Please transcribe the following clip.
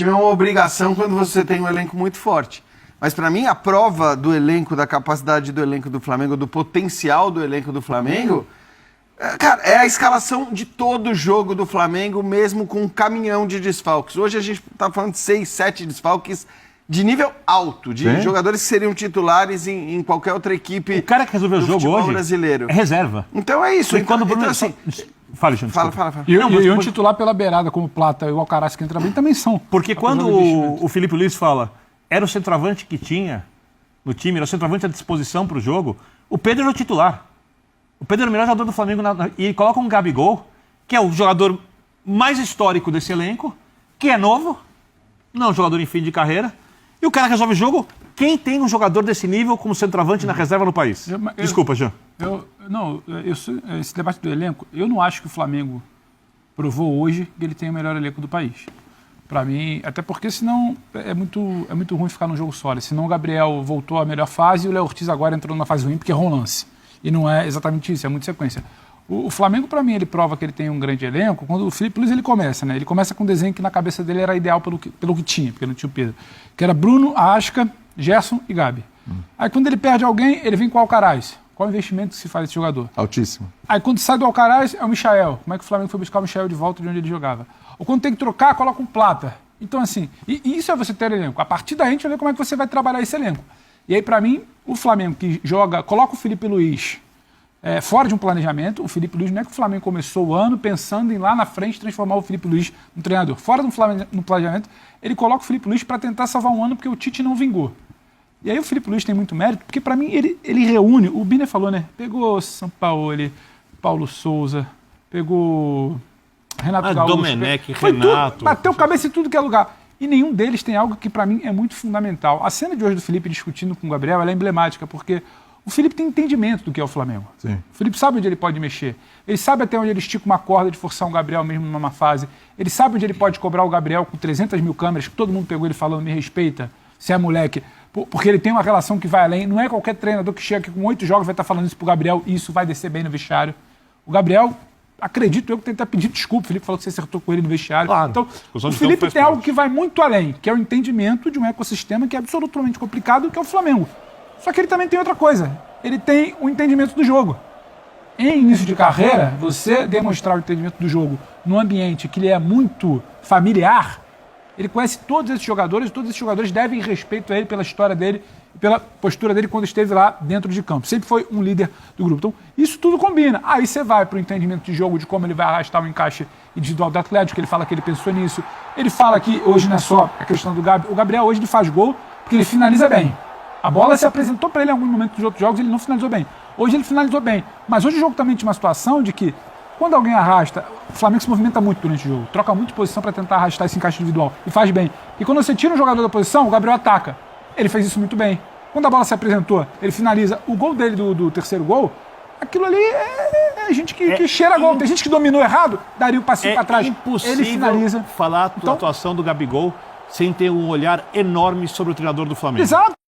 time é uma obrigação quando você tem um elenco muito forte. Mas para mim, a prova do elenco, da capacidade do elenco do Flamengo, do potencial do elenco do Flamengo, cara, é a escalação de todo jogo do Flamengo, mesmo com um caminhão de desfalques. Hoje a gente tá falando de 6, 7 desfalques de nível alto, de jogadores que seriam titulares em qualquer outra equipe. O cara que resolveu o jogo hoje brasileiro. É reserva. Então é isso. E quando o Bruno... então, assim, Fala, gente. Fala. E um titular pela beirada, como o Plata e o Alcaraz, que entra bem, também são. Porque quando o Felipe Luiz fala, era o centroavante que tinha no time, era o centroavante à disposição para o jogo, o Pedro era o titular. O Pedro era o melhor jogador do Flamengo e coloca um Gabigol, que é o jogador mais histórico desse elenco, que é novo, não é um jogador em fim de carreira, e o cara resolve o jogo. Quem tem um jogador desse nível como centroavante na reserva no país? Desculpa, Jean. Esse debate do elenco, eu não acho que o Flamengo provou hoje que ele tem o melhor elenco do país. Para mim, até porque senão é muito ruim ficar num jogo sólido. Senão o Gabriel voltou à melhor fase e o Léo Ortiz agora entrou numa fase ruim porque errou um lance. E não é exatamente isso, é muita sequência. O Flamengo, para mim, ele prova que ele tem um grande elenco quando o Felipe Luiz ele começa, né? Ele começa com um desenho que na cabeça dele era ideal pelo que tinha, porque não tinha o Pedro. Que era Bruno, Arrasca, Gerson e Gabi. Aí quando ele perde alguém, ele vem com o Alcaraz. Qual o investimento que se faz desse jogador? Altíssimo. Aí quando sai do Alcaraz, é o Michael. Como é que o Flamengo foi buscar o Michael de volta de onde ele jogava? Ou quando tem que trocar, coloca um Plata. Então assim, e isso é você ter elenco. A partir daí a gente vai ver como é que você vai trabalhar esse elenco. E aí para mim, o Flamengo que joga, coloca o Felipe Luiz fora de um planejamento. O Felipe Luiz não é que o Flamengo começou o ano pensando em lá na frente transformar o Felipe Luiz num treinador. Fora do planejamento, ele coloca o Felipe Luiz para tentar salvar um ano porque o Tite não vingou. E aí o Felipe Luiz tem muito mérito, porque para mim ele reúne, o Biner falou, né? Pegou Sampaoli, Paulo Souza, pegou Renato Gaúcho. Domenech, Renato. Bateu cabeça em tudo que é lugar. E nenhum deles tem algo que para mim é muito fundamental. A cena de hoje do Felipe discutindo com o Gabriel, ela é emblemática, porque o Felipe tem entendimento do que é o Flamengo. Sim. O Felipe sabe onde ele pode mexer. Ele sabe até onde ele estica uma corda de forçar um Gabriel mesmo numa má fase. Ele sabe onde ele pode cobrar o Gabriel com 300 mil câmeras, que todo mundo pegou ele falando, me respeita, você é moleque. Porque ele tem uma relação que vai além. Não é qualquer treinador que chega aqui com 8 jogos vai estar falando isso pro Gabriel e isso vai descer bem no vestiário. O Gabriel, acredito eu que tem que pedir desculpa. O Felipe falou que você acertou com ele no vestiário. Claro. Então, o Felipe tem algo que vai muito além, que é o entendimento de um ecossistema que é absolutamente complicado, que é o Flamengo. Só que ele também tem outra coisa. Ele tem o entendimento do jogo. Em início de carreira, você demonstrar o entendimento do jogo num ambiente que lhe é muito familiar, ele conhece todos esses jogadores e todos esses jogadores devem respeito a ele pela história dele e pela postura dele quando esteve lá dentro de campo. Sempre foi um líder do grupo. Então, isso tudo combina. Aí você vai para o entendimento de jogo, de como ele vai arrastar o encaixe individual do Atlético, ele fala que ele pensou nisso. Ele fala que hoje não é só a questão do Gabi. O Gabriel hoje ele faz gol porque ele finaliza bem. A bola se apresentou para ele em algum momento dos outros jogos e ele não finalizou bem. Hoje ele finalizou bem. Mas hoje o jogo também tinha uma situação de que quando alguém arrasta, o Flamengo se movimenta muito durante o jogo, troca muito de posição para tentar arrastar esse encaixe individual e faz bem. E quando você tira um jogador da posição, o Gabriel ataca. Ele fez isso muito bem. Quando a bola se apresentou, ele finaliza. O gol dele do terceiro gol, aquilo ali é gente que cheira gol. Tem gente que dominou errado, daria um passinho para trás. Ele finaliza. Falar da atuação do Gabigol sem ter um olhar enorme sobre o treinador do Flamengo. Exato.